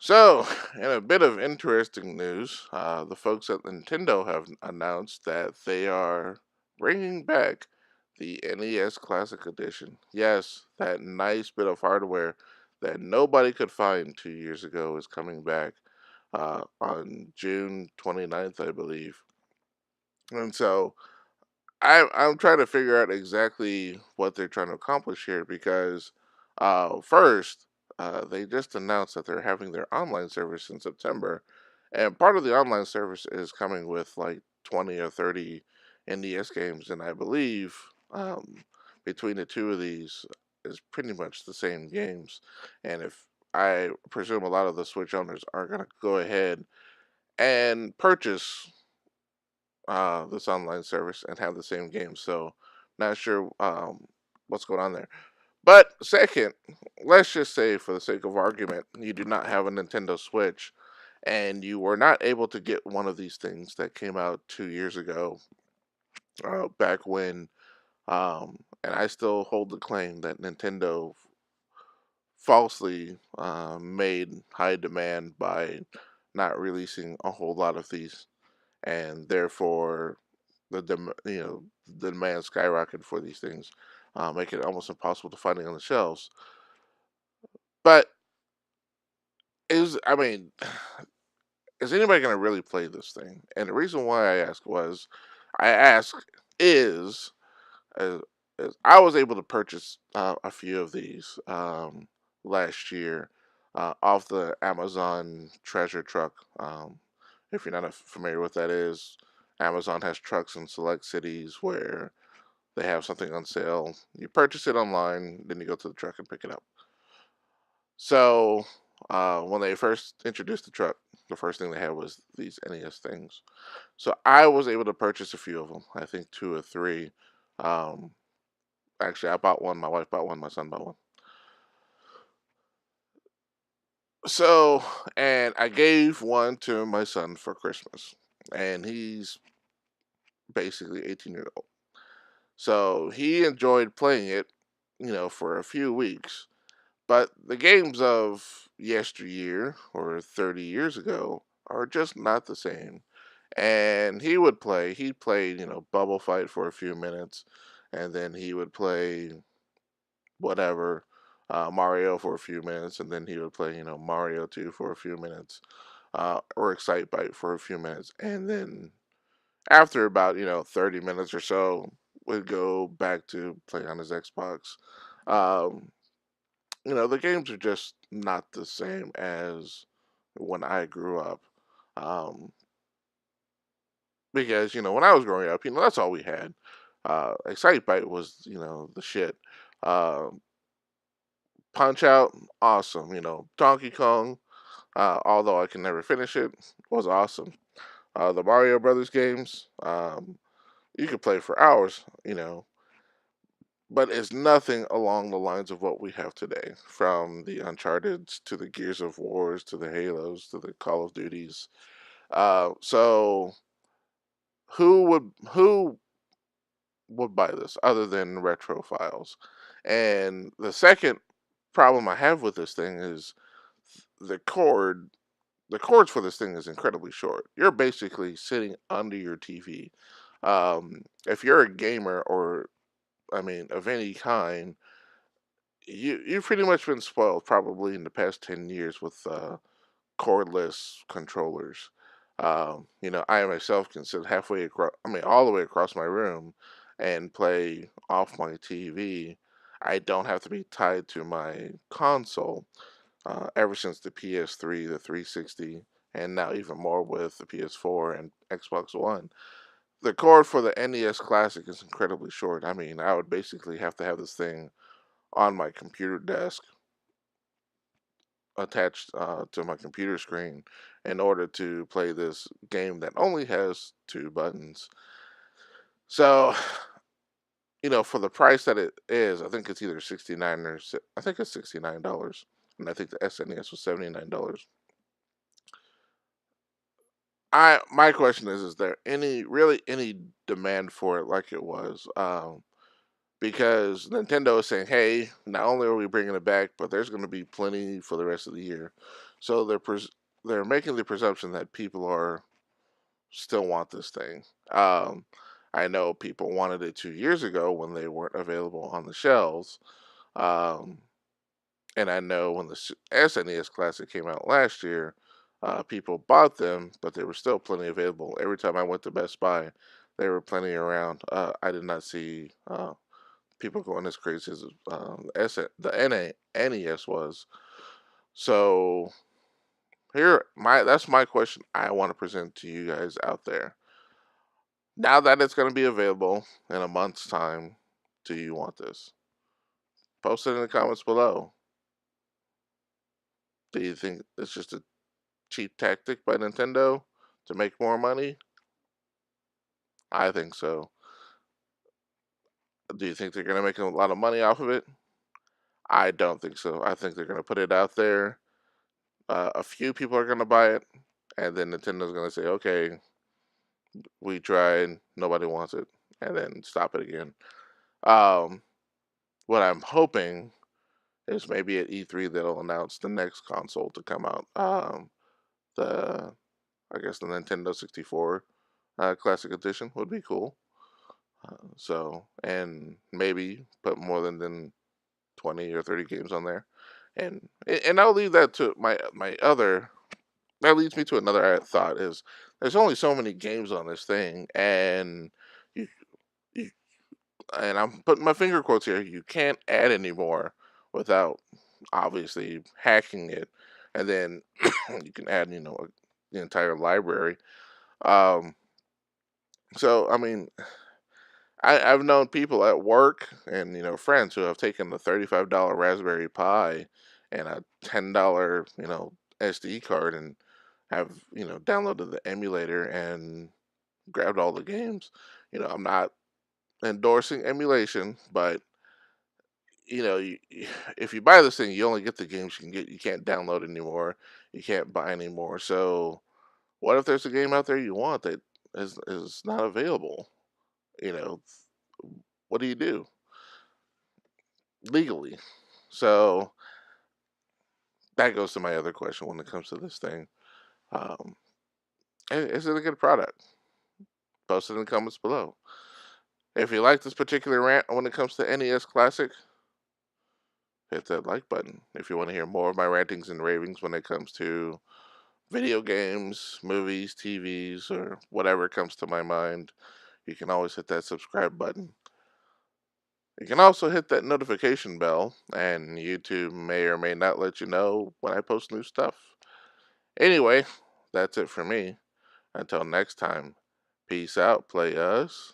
So, in a bit of interesting news, the folks at Nintendo have announced that they are bringing back the NES Classic Edition. Yes, that nice bit of hardware that nobody could find 2 years ago is coming back on June 29th, I believe. And so I'm trying to figure out exactly what they're trying to accomplish here because first they just announced that they're having their online service in September, and part of the online service is coming with like 20 or 30 NES games, and I believe between the two of these is pretty much the same games, and if I presume a lot of the Switch owners are going to go ahead and purchase this online service and have the same game. So, not sure what's going on there. But second, let's just say, for the sake of argument, you do not have a Nintendo Switch and you were not able to get one of these things that came out 2 years ago, back when, and I still hold the claim that Nintendo falsely made high demand by not releasing a whole lot of these, and therefore the demand skyrocketed for these things, making it almost impossible to find it on the shelves. But is I mean, is anybody going to really play this thing? And the reason why I ask is, uh, is I was able to purchase a few of these last year off the Amazon Treasure Truck. If you're not familiar with that is, Amazon has trucks in select cities where they have something on sale. You purchase it online, then you go to the truck and pick it up. So when they first introduced the truck, the first thing they had was these NES things. So I was able to purchase a few of them. I think two or three. Um, Actually, I bought one. My wife bought one. My son bought one. So, and I gave one to my son for Christmas, and he's basically 18 years old. So he enjoyed playing it, for a few weeks. But the games of yesteryear or 30 years ago are just not the same. And he played, Bubble Fight for a few minutes, and then he would play whatever, Mario for a few minutes, and then he would play, Mario 2 for a few minutes, or Excite Bite for a few minutes. And then after about, 30 minutes or so, would go back to play on his Xbox. Um, the games are just not the same as when I grew up. Um, because, when I was growing up, that's all we had. Excitebike was, the shit. Um, Punch Out, awesome. Donkey Kong, although I can never finish it, was awesome. The Mario Brothers games, you could play for hours, but it's nothing along the lines of what we have today, from the Uncharted's to the Gears of Wars to the Halos to the Call of Duties. So who would buy this other than retrophiles? And the second problem I have with this thing is the cord. The cords for this thing is incredibly short. You're basically sitting under your TV. If you're a gamer, or I mean, of any kind, you've pretty much been spoiled probably in the past 10 years with cordless controllers. I myself can sit halfway across, I mean, all the way across my room and play off my TV. I don't have to be tied to my console. Ever since the PS3, the 360, and now even more with the PS4 and Xbox One. The cord for the NES Classic is incredibly short. I mean, I would basically have to have this thing on my computer desk, attached to my computer screen, in order to play this game that only has two buttons. So, for the price that it is, I think it's either 69 or I think it's $69, and I think the SNES was $79. My question is there any really any demand for it like it was? because Nintendo is saying, "Hey, not only are we bringing it back, but there's going to be plenty for the rest of the year." So they're making the presumption that people are still want this thing. I know people wanted it 2 years ago when they weren't available on the shelves. Um, and I know when the SNES Classic came out last year, people bought them, but there were still plenty available. Every time I went to Best Buy, there were plenty around. I did not see people going as crazy as the NES was. So that's my question I want to present to you guys out there. Now that it's going to be available in a month's time, do you want this? Post it in the comments below. Do you think it's just a cheap tactic by Nintendo to make more money? I think so. Do you think they're going to make a lot of money off of it? I don't think so. I think they're going to put it out there. A few people are going to buy it, and then Nintendo's going to say, "Okay, we tried, nobody wants it," and then stop it again. Um, what I'm hoping is maybe at E3 they'll announce the next console to come out. The I guess the Nintendo 64 Classic Edition would be cool. And maybe put more than 20 or 30 games on there. And I'll leave that to my other. That leads me to another thought: is there's only so many games on this thing, and you, you and I'm putting my finger quotes here. You can't add any more without obviously hacking it, and then you can add the entire library. Um, so I mean, I've known people at work and friends who have taken the $35 Raspberry Pi and a $10 SD card and have downloaded the emulator and grabbed all the games. I'm not endorsing emulation, but if you buy this thing, you only get the games you can get. You can't download anymore. You can't buy anymore. So what if there's a game out there you want that is not available? You know, what do you do legally? So that goes to my other question when it comes to this thing. Um, is it a good product? Post it in the comments below. If you like this particular rant when it comes to NES Classic, hit that like button. If you want to hear more of my rantings and ravings when it comes to video games, movies, TVs, or whatever comes to my mind, you can always hit that subscribe button. You can also hit that notification bell, and YouTube may or may not let you know when I post new stuff. Anyway, that's it for me. Until next time, peace out, play us.